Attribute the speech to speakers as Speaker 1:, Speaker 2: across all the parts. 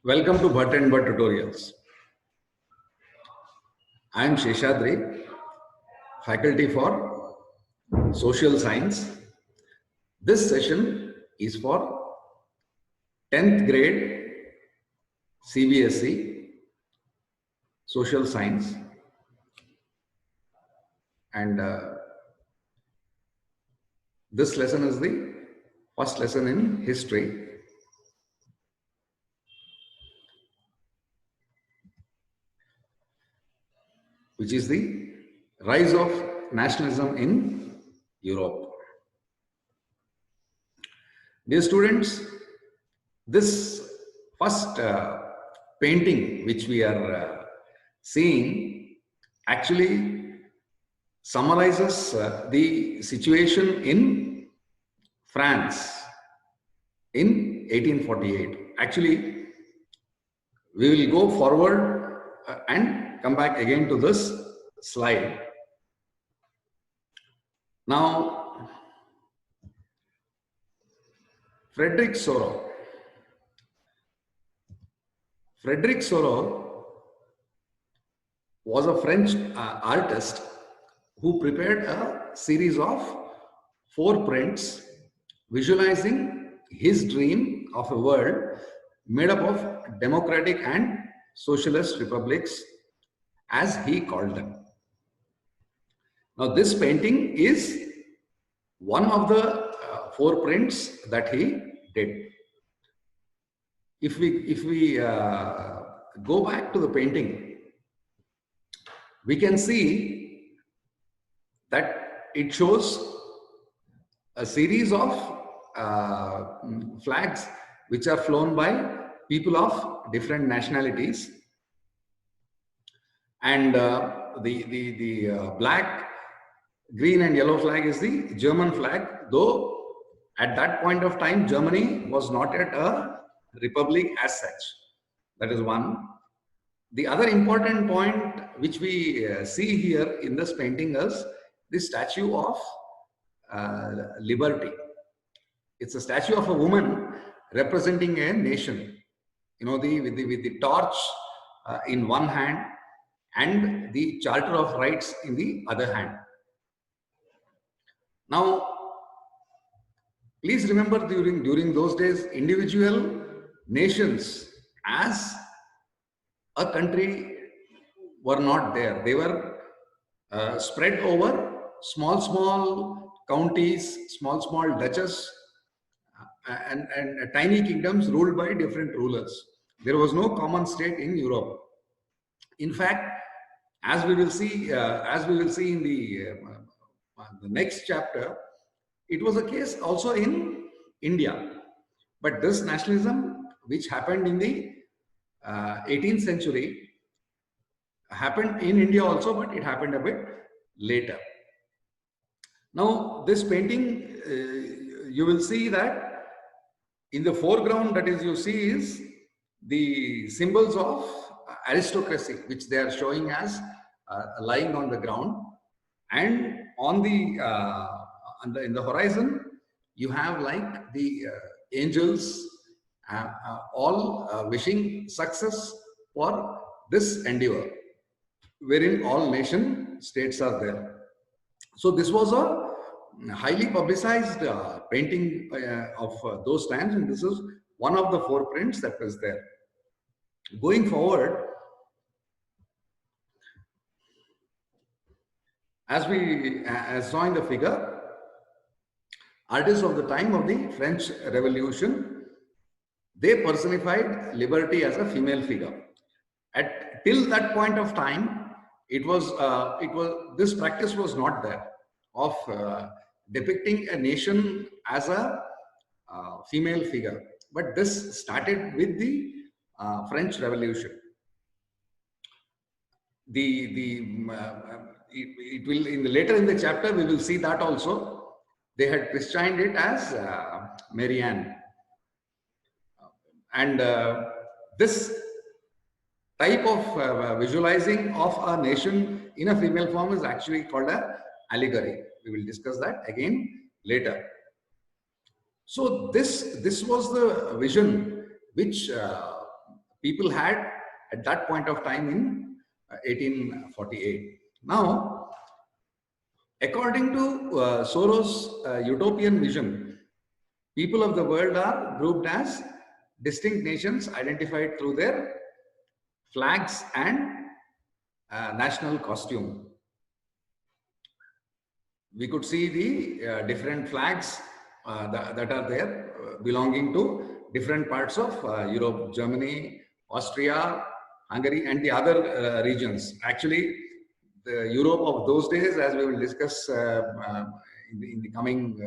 Speaker 1: Welcome to Bhatt and Bhatt Tutorials. I am Sheshadri, faculty for Social Science. This session is for 10th grade CBSE Social Science, and this lesson is the first lesson in history. Which is the rise of nationalism in Europe. Dear students, this first painting which we are seeing actually summarizes the situation in France in 1848. Actually, we will go forward and come back again to this slide. Now, Frederick Soro. Frederick Soro was a French artist who prepared a series of 4 prints visualizing his dream of a world made up of democratic and socialist republics, as he called them. Now, this painting is one of the 4 prints that he did. If we go back to the painting, we can see that it shows a series of flags which are flown by people of different nationalities, and the black, green and yellow flag is the German flag, though at that point of time Germany was not yet a republic as such. That is one. The other important point which we see here in this painting is the statue of liberty. It's a statue of a woman representing a nation, you know, with the torch in one hand and the Charter of Rights in the other hand. Now, please remember, during those days, individual nations as a country were not there. They were spread over small counties, small duchies, and tiny kingdoms ruled by different rulers. There was no common state in Europe. In fact, as we will see in the next chapter, it was a case also in India. But this nationalism, which happened in the 18th century, happened in India also, but it happened a bit later. Now, this painting, you will see that in the foreground, that is, you see is the symbols of aristocracy, which they are showing as lying on the ground, and on in the horizon you have like the angels, all wishing success for this endeavor, wherein all nation states are there. So this was a highly publicized painting of those times, and this is one of the 4 prints that was there. Going forward, as we saw in the figure, artists of the time of the French Revolution, they personified liberty as a female figure. Till that point of time, this practice was not there of depicting a nation as a female figure. But this started with the French Revolution. It will, later in the chapter, we will see that also. They had christened it as Marianne. And this type of visualizing of a nation in a female form is actually called a allegory. We will discuss that again later. So this was the vision which people had at that point of time in 1848. Now, according to Soros' utopian vision, people of the world are grouped as distinct nations identified through their flags and national costume. We could see the different flags that are there belonging to different parts of Europe, Germany, Austria, Hungary, and the other regions. Actually, the Europe of those days, as we will discuss in the coming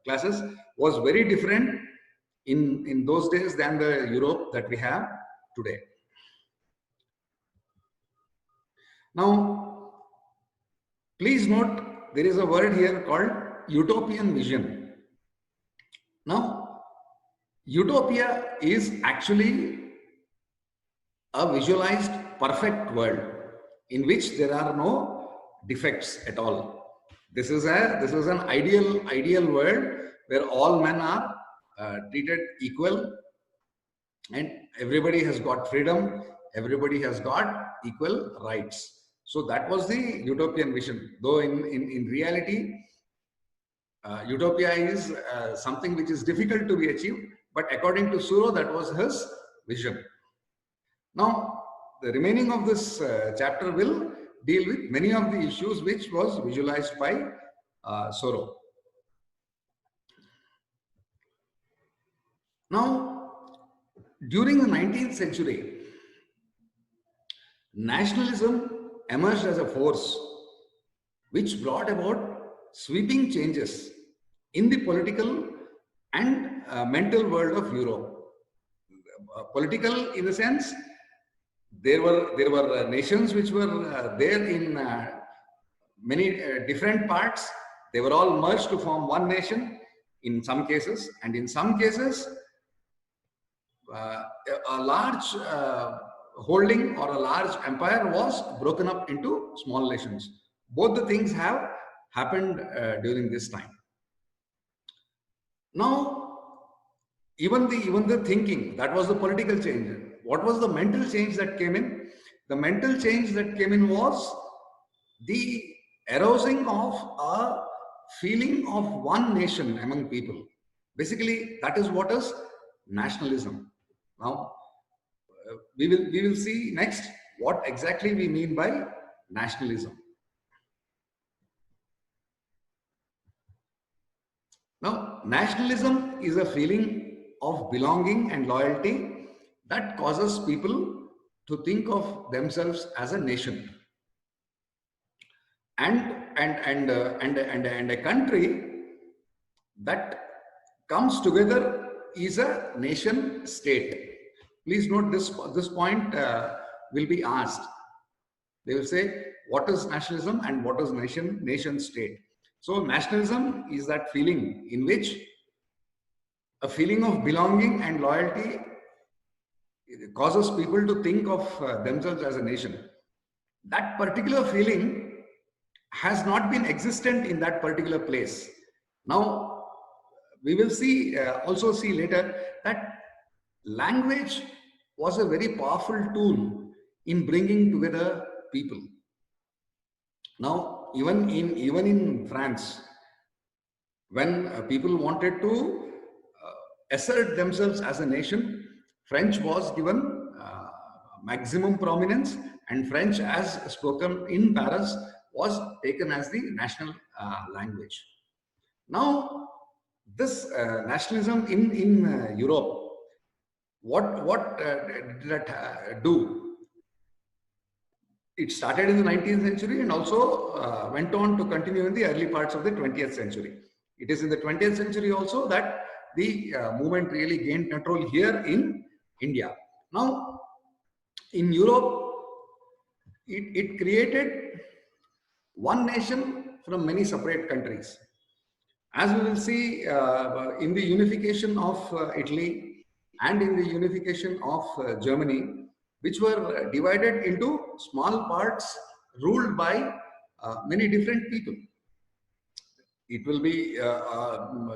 Speaker 1: classes, was very different in those days than the Europe that we have today. Now, please note, there is a word here called utopian vision. Now, utopia is actually a visualized perfect world in which there are no defects at all. This is an ideal world where all men are treated equal and everybody has got freedom, everybody has got equal rights. So that was the utopian vision. Though in reality, utopia is something which is difficult to be achieved, but according to Soro, that was his vision. Now, the remaining of this chapter will deal with many of the issues which was visualized by Soro. Now, during the 19th century, nationalism emerged as a force which brought about sweeping changes in the political and mental world of Europe. Political in the sense, there were nations which were there in many different parts. They were all merged to form one nation in some cases, and in some cases, a large holding or a large empire was broken up into small nations. Both the things have happened during this time. Now, even the thinking, that was the political change. What was the mental change that came in? The mental change that came in was the arousing of a feeling of one nation among people. Basically, that is what is nationalism. Now, we will see next what exactly we mean by nationalism. Now, nationalism is a feeling of belonging and loyalty that causes people to think of themselves as a nation. And a country that comes together is a nation state. Please note this point will be asked. They will say, what is nationalism and what is nation state? So nationalism is that feeling in which a feeling of belonging and loyalty causes people to think of themselves as a nation. That particular feeling has not been existent in that particular place. Now, we will also see later that language was a very powerful tool in bringing together people. Now, even in France, when people wanted to assert themselves as a nation, French was given maximum prominence, and French as spoken in Paris was taken as the national language. Now, this nationalism in Europe, what did that do? It started in the 19th century and also went on to continue in the early parts of the 20th century. It is in the 20th century also that the movement really gained control here in India. Now, in Europe, it created one nation from many separate countries. As we will see in the unification of Italy and in the unification of Germany, which were divided into small parts ruled by many different people. It will be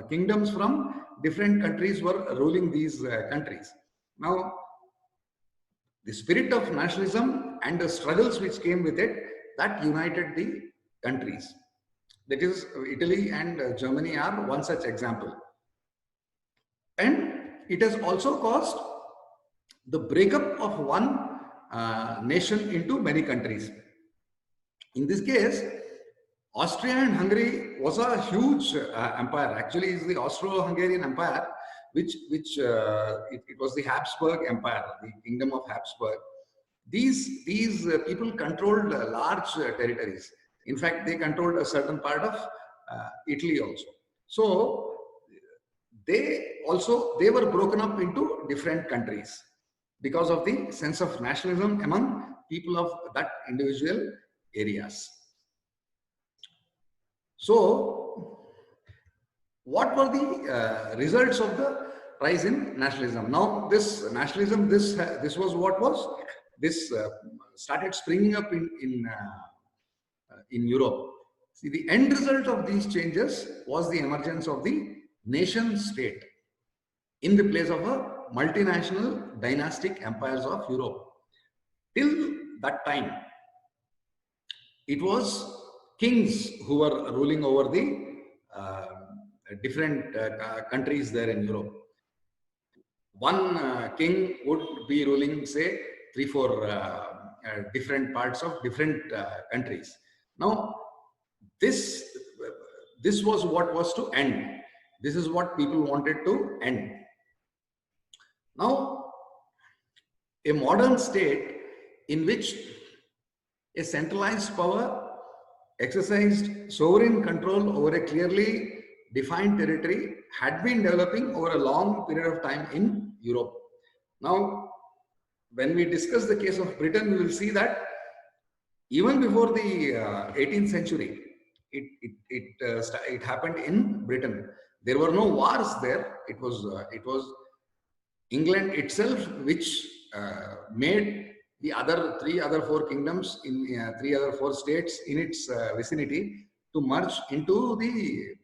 Speaker 1: kingdoms from different countries were ruling these countries. Now, The spirit of nationalism and the struggles which came with it, that united the countries. That is, Italy and Germany are one such example. And it has also caused the breakup of one nation into many countries. In this case, Austria and Hungary was a huge empire. Actually, it's the Austro-Hungarian Empire, it was the Habsburg Empire, the Kingdom of Habsburg. These people controlled large territories. In fact, they controlled a certain part of Italy also. So they were broken up into different countries because of the sense of nationalism among people of that individual areas. So, what were the results of the rise in nationalism? Now, this nationalism, this was what was this started springing up in Europe. See, the end result of these changes was the emergence of the nation state in the place of a multinational dynastic empires of Europe. Till that time, it was kings who were ruling over the different countries there in Europe. One king would be ruling, say, 3-4 different parts of different countries. Now, this was what was to end. This is what people wanted to end. Now, a modern state in which a centralized power exercised sovereign control over a clearly defined territory had been developing over a long period of time in Europe. Now, when we discuss the case of Britain, we will see that even before the 18th century, it happened in Britain. There were no wars there. It was England itself which made the three other four kingdoms in 3 other 4 states in its vicinity to merge into the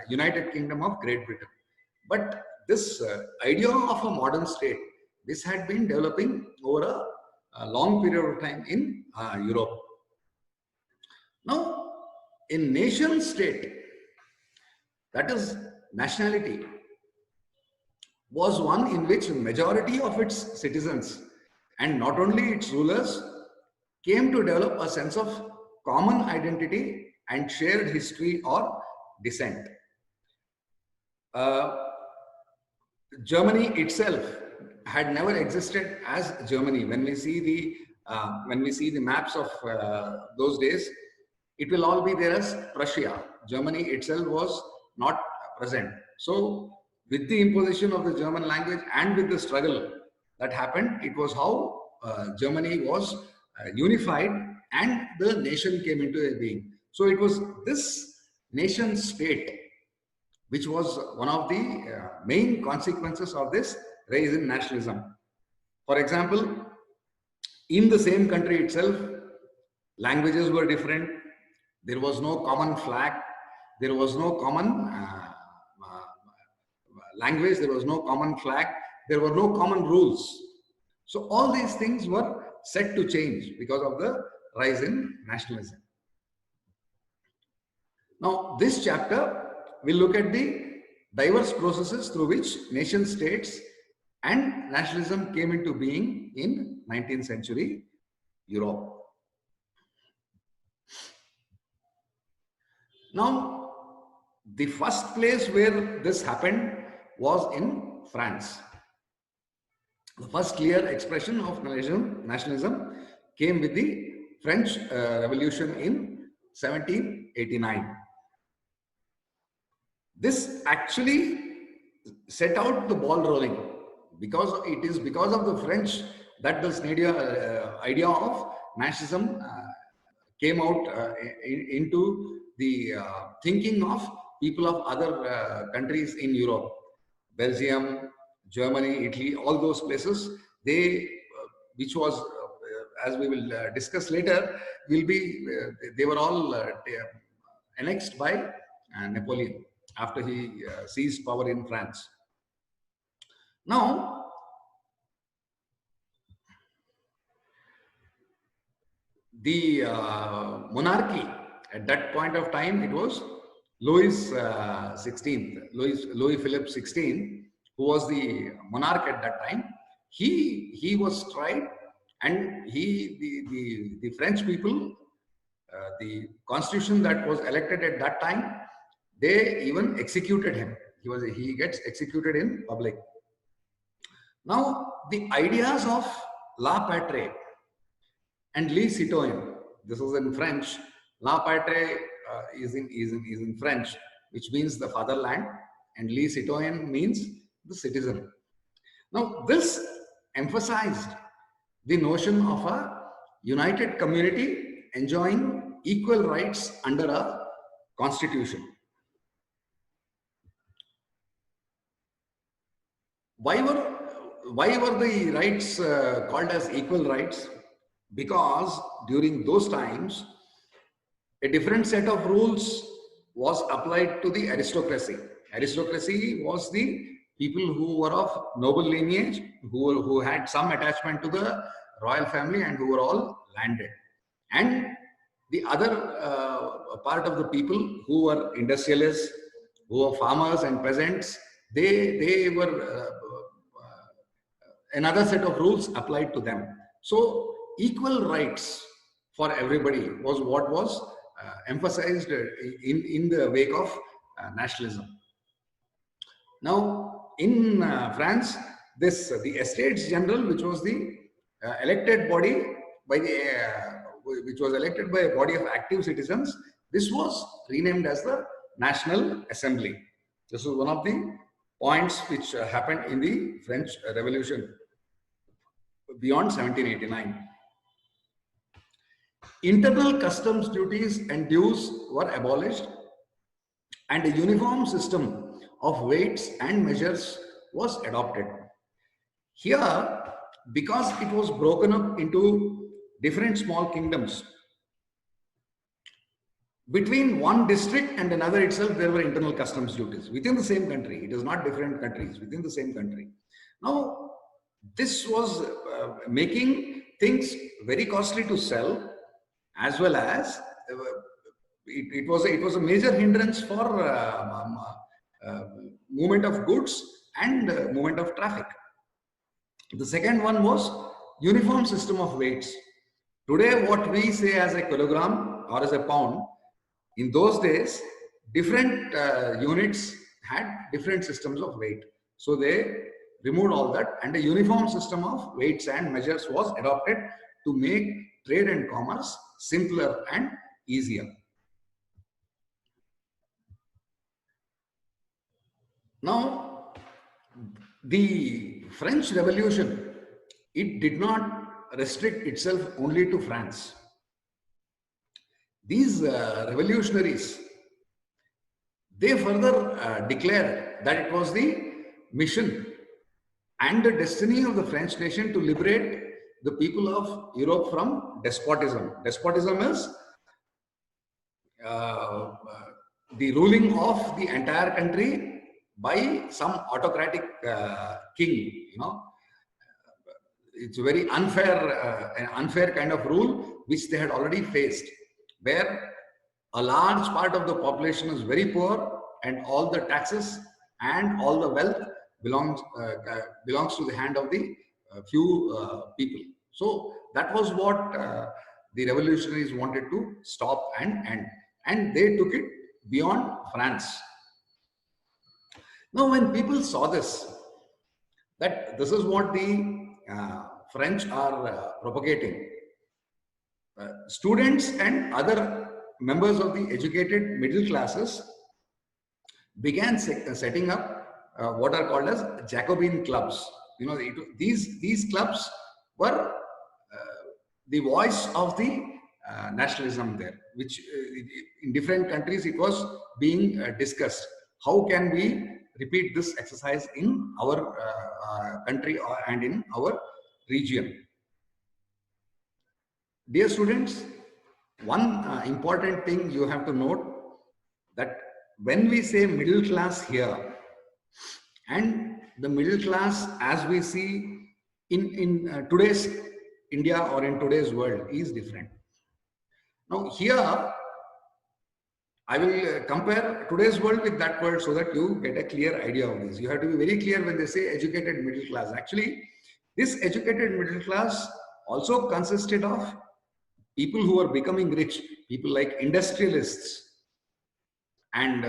Speaker 1: United Kingdom of Great Britain. But this idea of a modern state, this had been developing over a long period of time in Europe. Now, a nation state, that is nationality, was one in which majority of its citizens and not only its rulers came to develop a sense of common identity and shared history or descent. Germany itself had never existed as Germany. When we see the maps of those days, it will all be there as Prussia. Germany itself was not present. So, with the imposition of the German language and with the struggle that happened, it was how Germany was unified and the nation came into a being. So, it was this nation state which was one of the main consequences of this rise in nationalism. For example, in the same country itself, languages were different. There was no common flag. There was no common language. There was no common flag. There were no common rules. So all these things were set to change because of the rise in nationalism. Now, this chapter will look at the diverse processes through which nation states and nationalism came into being in 19th century Europe. Now, the first place where this happened was in France. The first clear expression of nationalism came with the French Revolution in 1789. This actually set out the ball rolling because it is because of the French that this idea of nationalism came out into the thinking of people of other countries in Europe. Belgium, Germany, Italy, all those places, which was, as we will discuss later, they were all annexed by Napoleon after he seized power in France. Now, the monarchy at that point of time, it was Louis 16th, Louis Philippe 16, who was the monarch at that time. He was tried, and the French people, the constitution that was elected at that time, they even executed him. He gets executed in public. Now the ideas of La Patrie and Le Citoyen, this is in French. La Patrie is in French, which means the fatherland, and Le Citoyen means the citizen. Now this emphasized the notion of a united community enjoying equal rights under a constitution. Why were the rights called as equal rights? Because during those times, a different set of rules was applied to the aristocracy. Aristocracy was the people who were of noble lineage, who had some attachment to the royal family, and who were all landed. And the other part of the people who were industrialists, who were farmers and peasants, they were another set of rules applied to them. So equal rights for everybody was what was emphasized in the wake of nationalism. Now in France, the Estates General, which was the elected body by the which was elected by a body of active citizens, this was renamed as the National Assembly. This was one of the points which happened in the French Revolution beyond 1789. Internal customs duties and dues were abolished, and a uniform system of weights and measures was adopted. Here, because it was broken up into different small kingdoms, between one district and another itself, there were internal customs duties within the same country. It is not different countries, within the same country. Now, this was making things very costly to sell, as well as it was a major hindrance for movement of goods and movement of traffic. The second one was uniform system of weights. Today, what we say as a kilogram or as a pound, in those days, different units had different systems of weight. So they removed all that, and a uniform system of weights and measures was adopted to make trade and commerce simpler and easier. Now, the French Revolution, it did not restrict itself only to France. These revolutionaries, they further declared that it was the mission and the destiny of the French nation to liberate the people of Europe from despotism. Despotism is the ruling of the entire country by some autocratic king. It's a very unfair kind of rule which they had already faced, where a large part of the population is very poor, and all the taxes and all the wealth belongs to the hand of the few people. So that was what the revolutionaries wanted to stop and end, and they took it beyond France. Now, when people saw this, that this is what the French are propagating, students and other members of the educated middle classes began setting up what are called as Jacobin clubs. These clubs were the voice of the nationalism there, which in different countries it was being discussed. How can we repeat this exercise in our country and in our region? Dear students, one important thing you have to note, that when we say middle class here, and the middle class as we see in today's India or in today's world is different. Now here, I will compare today's world with that world so that you get a clear idea of this. You have to be very clear when they say educated middle class. Actually, this educated middle class also consisted of people who are becoming rich, people like industrialists and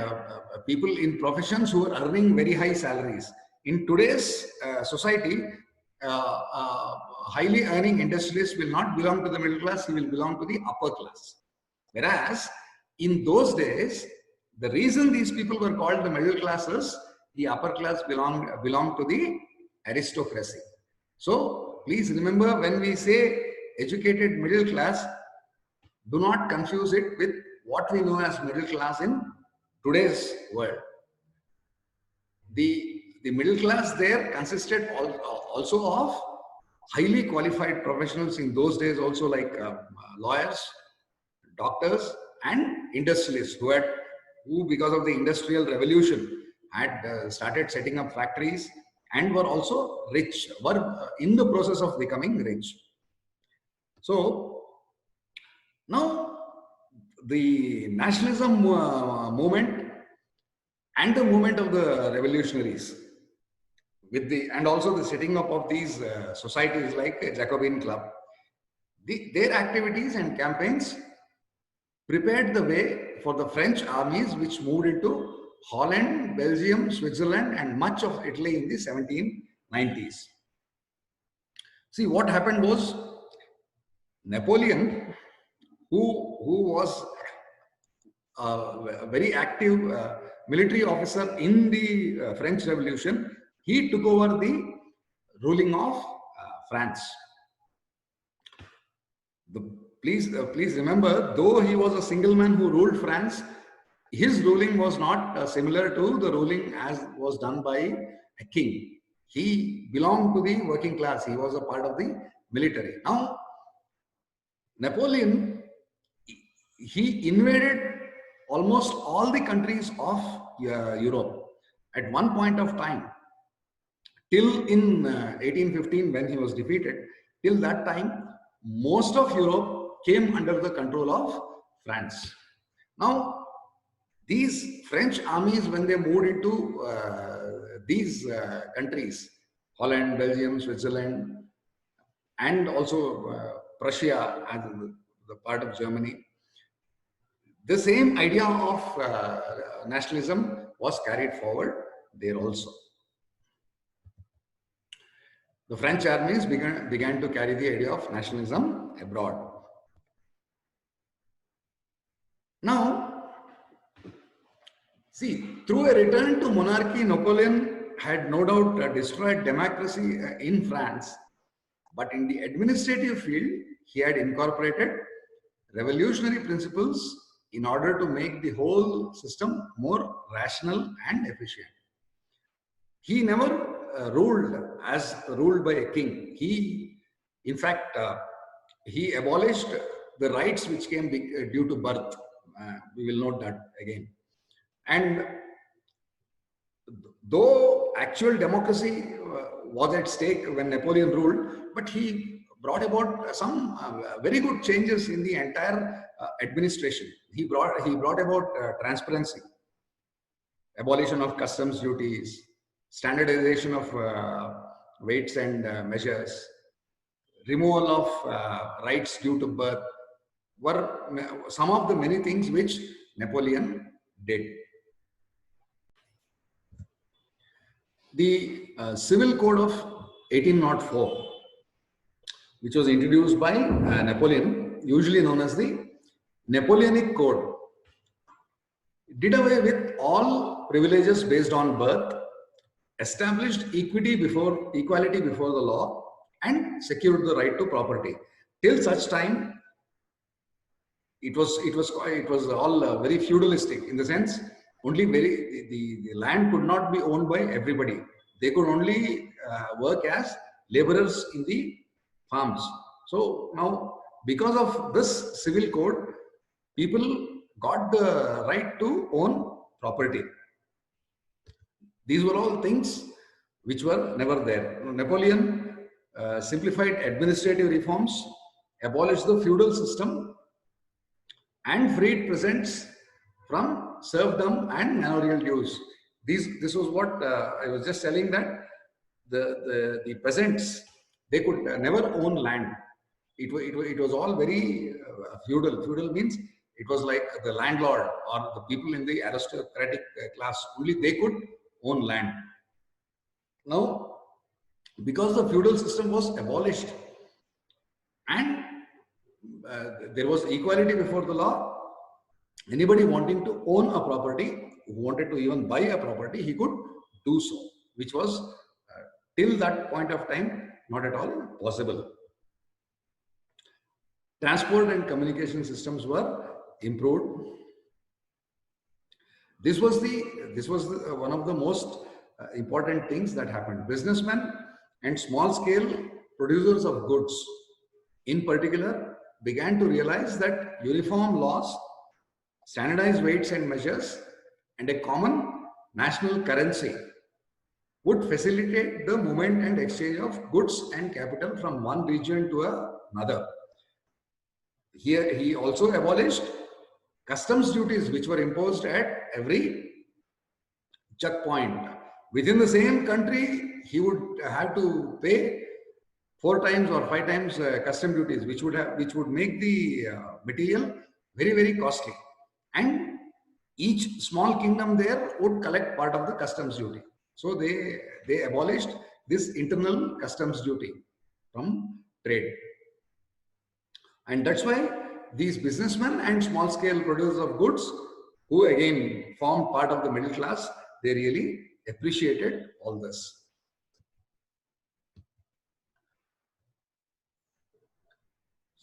Speaker 1: people in professions who are earning very high salaries. In today's society, highly earning industrialist will not belong to the middle class, he will belong to the upper class. Whereas in those days, the reason these people were called the middle classes, the upper class belonged to the aristocracy. So please remember, when we say educated middle class, do not confuse it with what we know as middle class in today's world. The middle class there consisted also of highly qualified professionals in those days, also like lawyers, doctors, and industrialists who because of the industrial revolution had started setting up factories and were also rich, were in the process of becoming rich. So now the nationalism movement and the movement of the revolutionaries and also the setting up of these societies like Jacobin Club, their activities and campaigns prepared the way for the French armies which moved into Holland, Belgium, Switzerland, and much of Italy in the 1790s. See, what happened was Napoleon, who was a very active military officer in the French Revolution, he took over the ruling of France. Please remember, though he was a single man who ruled France, his ruling was not similar to the ruling as was done by a king. He belonged to the working class. He was a part of the military. Now, Napoleon, he invaded almost all the countries of Europe at one point of time. Till in 1815, when he was defeated, till that time, most of Europe came under the control of France. Now, these French armies, when they moved into these countries, Holland, Belgium, Switzerland, and also Prussia as the part of Germany, the same idea of nationalism was carried forward there also. The French armies began to carry the idea of nationalism abroad. Now, see, through a return to monarchy, Napoleon had no doubt destroyed democracy in France, but in the administrative field, he had incorporated revolutionary principles in order to make the whole system more rational and efficient. He never ruled by a king. In fact, he abolished the rights which came due to birth. We will note that again. And though actual democracy was at stake when Napoleon ruled, but he brought about some very good changes in the entire administration. He brought about transparency, abolition of customs duties, standardization of weights and measures, removal of rights due to birth, were some of the many things which Napoleon did. The Civil Code of 1804, which was introduced by Napoleon, usually known as the Napoleonic Code, did away with all privileges based on birth, established equality before the law, and secured the right to property. Till such time, it was all very feudalistic, in the sense only the land could not be owned by everybody. They could only work as laborers in the farms. So now, because of this civil code, people got the right to own property. These were all things which were never there. Napoleon simplified administrative reforms, abolished the feudal system, and freed peasants from serfdom and manorial dues. This was what I was just telling, that the peasants, they could never own land. It was all very feudal. Feudal means it was like the landlord or the people in the aristocratic class, only they could own land. Now, because the feudal system was abolished and there was equality before the law, anybody wanting to own a property, who wanted to even buy a property, he could do so, which was till that point of time not at all possible. Transport and communication systems were improved. This was one of the most important things that happened. Businessmen and small scale producers of goods in particular began to realize that uniform laws, standardized weights and measures, and a common national currency would facilitate the movement and exchange of goods and capital from one region to another. Here he also abolished customs duties which were imposed at every checkpoint. Within the same country, he would have to pay 4 times or 5 times custom duties, which would make the material very, very costly. And each small kingdom there would collect part of the customs duty. So they abolished this internal customs duty from trade. And that's why these businessmen and small scale producers of goods, who again formed part of the middle class, they really appreciated all this.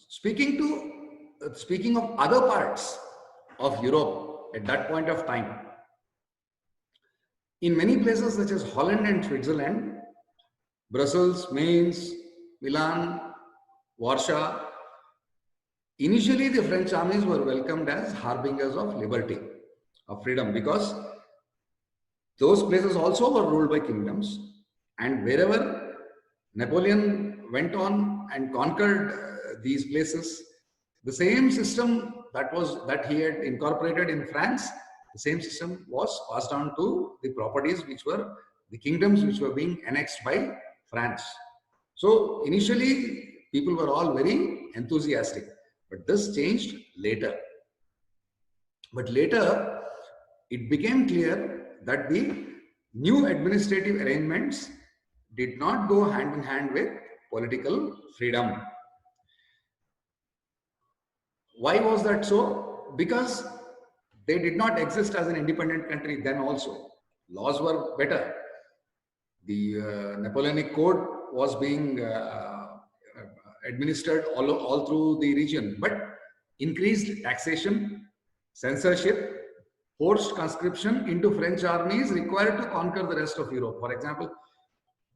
Speaker 1: Speaking of other parts of Europe at that point of time, in many places such as Holland and Switzerland, Brussels, Mainz, Milan, Warsaw, initially the French armies were welcomed as harbingers of liberty, of freedom, because those places also were ruled by kingdoms, and wherever Napoleon went on and conquered these places, the same system that he had incorporated in France, the same system was passed on to the properties which were the kingdoms which were being annexed by France. So initially people were all very enthusiastic, but this changed later. But later it became clear that the new administrative arrangements did not go hand in hand with political freedom. Why was that so? Because they did not exist as an independent country then also. Laws were better. The Napoleonic Code was being administered all through the region, but increased taxation, censorship, forced conscription into French armies required to conquer the rest of Europe. For example,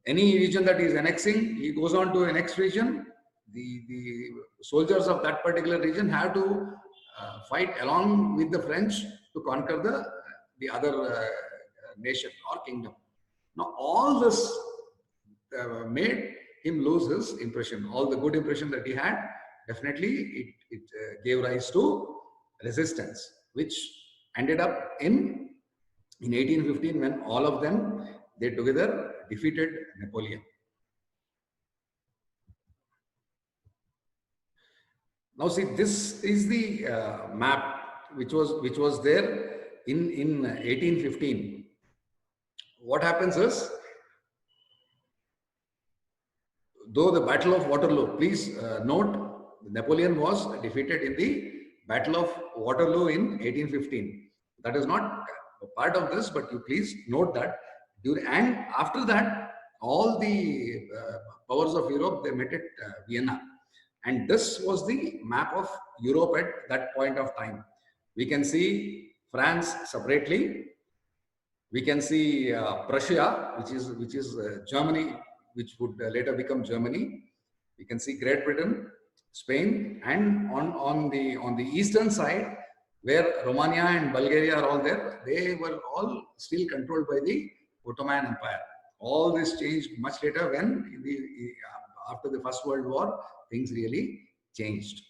Speaker 1: any region that he is annexing, he goes on to the next region. The soldiers of that particular region have to fight along with the French to conquer the other nation or kingdom. Now, all this made him lose his impression. All the good impression that he had, definitely it gave rise to resistance, which ended up in 1815 when all of them, they together defeated Napoleon. Now see, this is the map which was there in 1815. What happens is, though the Battle of Waterloo, please note, Napoleon was defeated in the Battle of Waterloo in 1815. That is not a part of this, but you please note that. And after that, all the powers of Europe, they met at Vienna. And this was the map of Europe at that point of time. We can see France separately. We can see Prussia, which is Germany, which would later become Germany. We can see Great Britain, Spain, and on the eastern side, where Romania and Bulgaria are all there, they were all still controlled by the Ottoman Empire. All this changed much later when after the First World War, things really changed.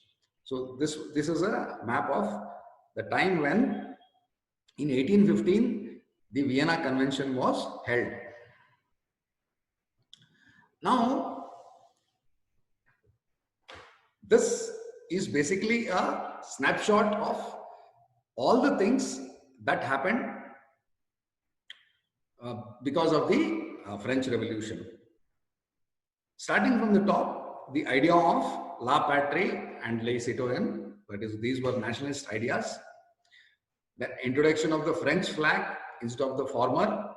Speaker 1: So this is a map of the time when in 1815 the Vienna Convention was held. Now this is basically a snapshot of all the things that happened because of the French Revolution. Starting from the top, the idea of la patrie and les citoyens, that is, these were nationalist ideas. The introduction of the French flag instead of the former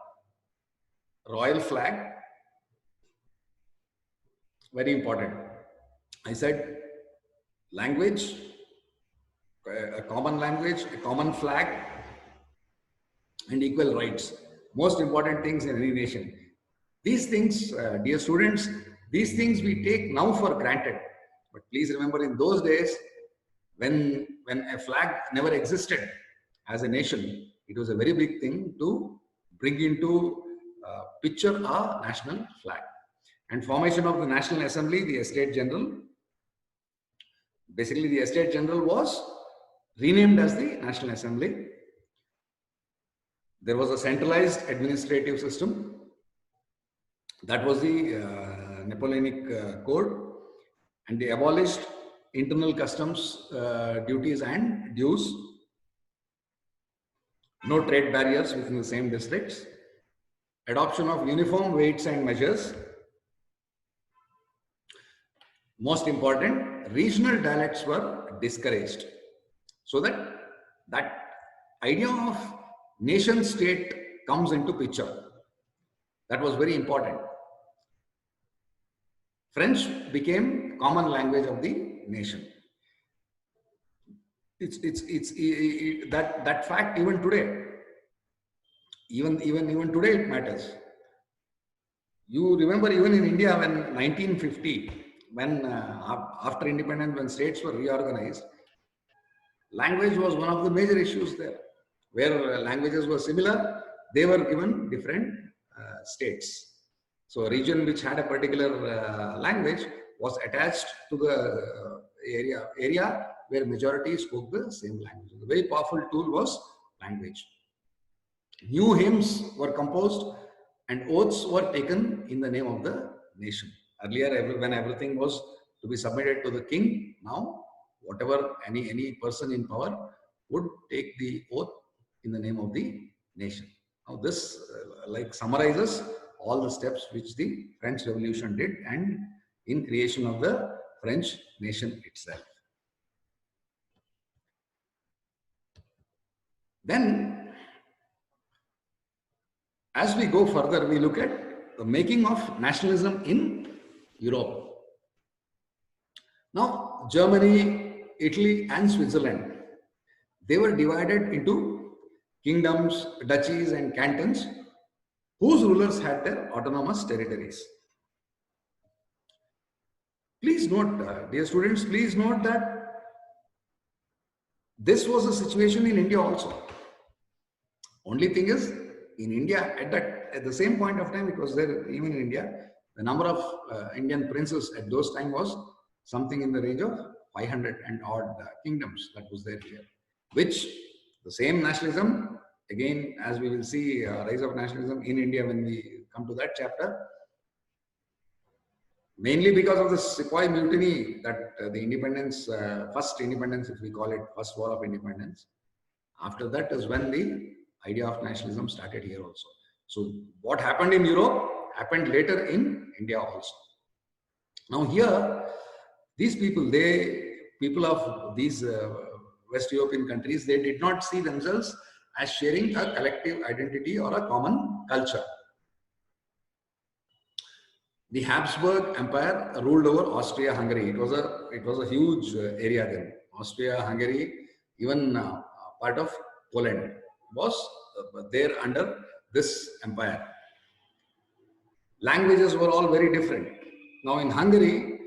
Speaker 1: royal flag, very important. I said language, a common language, a common flag, and equal rights. Most important things in any nation. These things, dear students, these things we take now for granted. But please remember, in those days, when a flag never existed as a nation, it was a very big thing to bring into picture a national flag. And formation of the National Assembly, the Estate General. Basically, the Estate General was renamed as the National Assembly. There was a centralized administrative system. That was the Napoleonic Code. And they abolished internal customs duties and dues. No trade barriers within the same districts. Adoption of uniform weights and measures. Most important, regional dialects were discouraged. So that idea of nation state comes into picture. That was very important. French became common language of the nation. That fact even today. Even today it matters. You remember even in India when 1950, when after independence, when states were reorganized, language was one of the major issues there. Where languages were similar, they were given different states. So a region which had a particular language was attached to the area where majority spoke the same language. The very powerful tool was language. New hymns were composed and oaths were taken in the name of the nation. Earlier, when everything was to be submitted to the king, now whatever any person in power would take the oath in the name of the nation. Now this like summarizes all the steps which the French Revolution did and in creation of the French nation itself. Then, as we go further, we look at the making of nationalism in Europe. Now, Germany, Italy, and Switzerland, they were divided into kingdoms, duchies, and cantons, whose rulers had their autonomous territories. Please note, dear students, please note that this was a situation in India also. Only thing is, in India, at the same point of time, it was there even in India, the number of Indian princes at those time was something in the range of 500 and odd kingdoms that was there here, which the same nationalism, again, as we will see, rise of nationalism in India when we come to that chapter, mainly because of the Sepoy Mutiny, that the independence, first independence, if we call it, first war of independence. After that is when the idea of nationalism started here also. So what happened in Europe happened later in India also. Now here, these people, people of these West European countries, they did not see themselves as sharing a collective identity or a common culture. The Habsburg Empire ruled over Austria-Hungary. It was a huge area then. Austria-Hungary, even part of Poland, was there under this empire. Languages were all very different. Now in Hungary,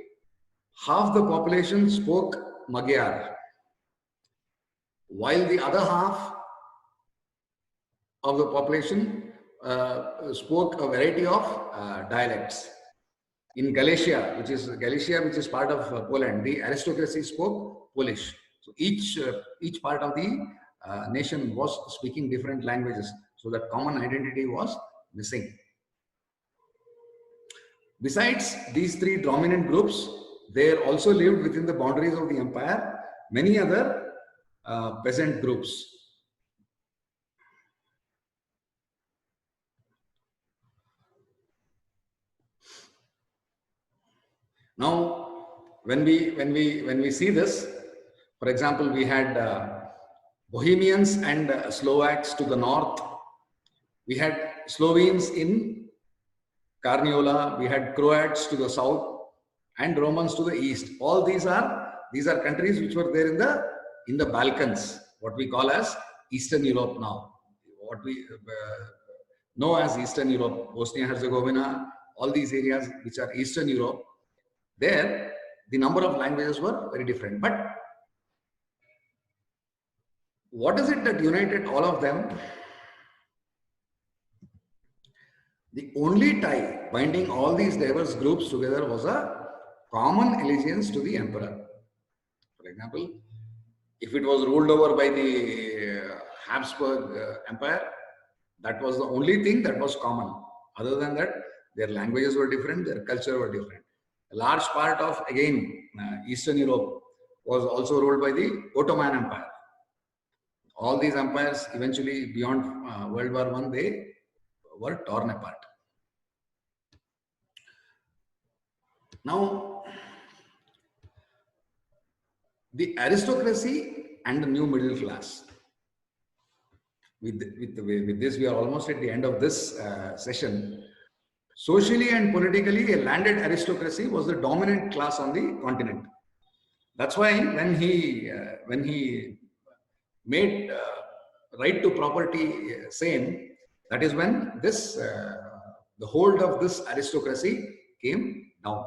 Speaker 1: half the population spoke Magyar, while the other half of the population spoke a variety of dialects. In Galicia, which is part of Poland, the aristocracy spoke Polish. So each part of the nation was speaking different languages. So that common identity was missing. Besides these three dominant groups, there also lived within the boundaries of the empire many other peasant groups. Now, when we see this, for example, we had Bohemians and Slovaks to the north. We had Slovenes in Carniola. We had Croats to the south and Romans to the east. All these are countries which were there in the Balkans, what we call as Eastern Europe now. What we know as Eastern Europe, Bosnia Herzegovina, all these areas which are Eastern Europe. There, the number of languages were very different. But what is it that united all of them? The only tie binding all these diverse groups together was a common allegiance to the emperor. For example, if it was ruled over by the Habsburg Empire, that was the only thing that was common. Other than that, their languages were different, their culture were different. A large part of, again, Eastern Europe was also ruled by the Ottoman Empire. All these empires eventually beyond World War I, they were torn apart. Now, the aristocracy and the new middle class. With this, we are almost at the end of this session. Socially and politically, a landed aristocracy was the dominant class on the continent. That's why when he made right to property same, that is when this the hold of this aristocracy came down.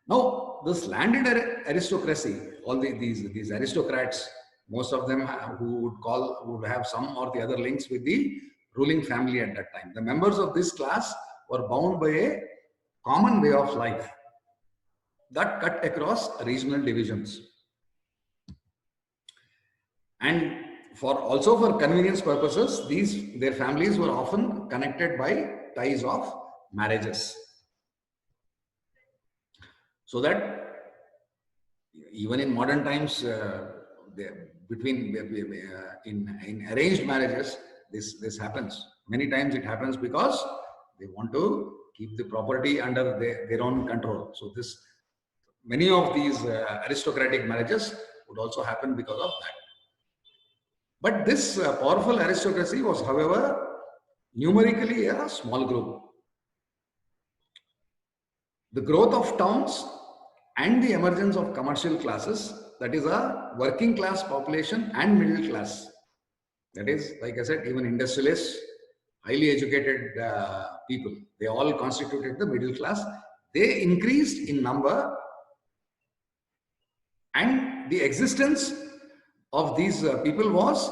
Speaker 1: Now, this landed aristocracy, all these aristocrats, most of them would have some or the other links with the ruling family at that time. The members of this class were bound by a common way of life that cut across regional divisions. And also for convenience purposes, their families were often connected by ties of marriages. So that even in modern times, in arranged marriages, this happens. Many times it happens because they want to keep the property under their own control. So many of these aristocratic marriages would also happen because of that. But this powerful aristocracy was, however, numerically a small group. The growth of towns and the emergence of commercial classes, that is a working class population and middle class. That is, like I said, even industrialists, highly educated people, they all constituted the middle class. They increased in number, and the existence of these people was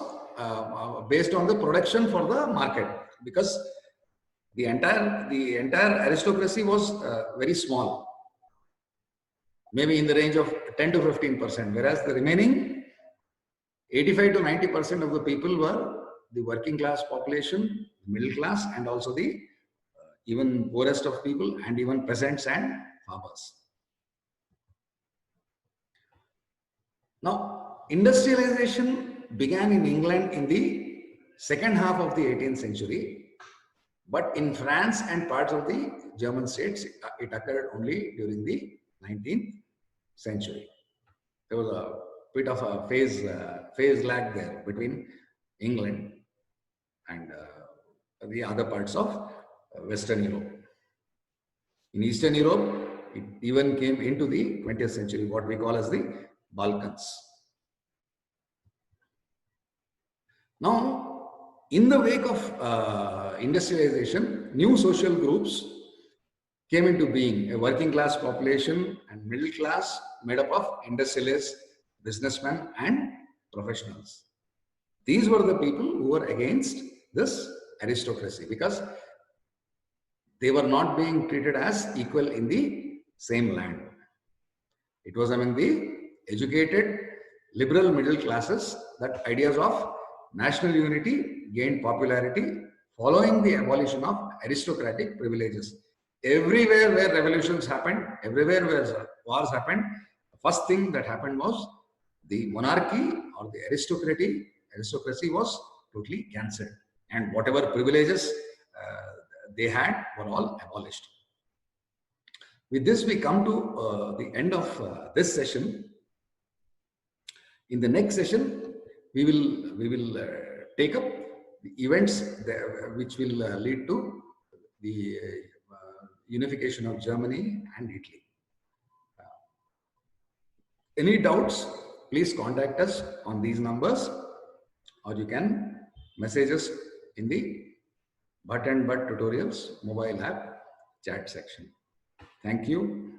Speaker 1: based on the production for the market, because the entire aristocracy was very small, maybe in the range of 10 to 15%, whereas the remaining 85 to 90% of the people were the working class population, middle class, and also the even poorest of people, and even peasants and farmers. Now, industrialization began in England in the second half of the 18th century, but in France and parts of the German states, it occurred only during the 19th century. There was a bit of a phase lag there between England and the other parts of Western Europe. In Eastern Europe, it even came into the 20th century, what we call as the Balkans. Now, in the wake of industrialization, new social groups came into being, a working class population and middle class made up of industrialists, businessmen, and professionals. These were the people who were against this aristocracy, because they were not being treated as equal in the same land. It was among the educated, liberal middle classes that ideas of national unity gained popularity following the abolition of aristocratic privileges. Everywhere where revolutions happened, everywhere where wars happened, the first thing that happened was the monarchy or the aristocracy was totally cancelled, and whatever privileges they had were all abolished. With this, we come to the end of this session. In the next session, we will take up the events which will lead to the unification of Germany and Italy. Any doubts, please contact us on these numbers, or you can message us in the Bhatt and Bhatt Tutorials mobile app chat section. Thank you.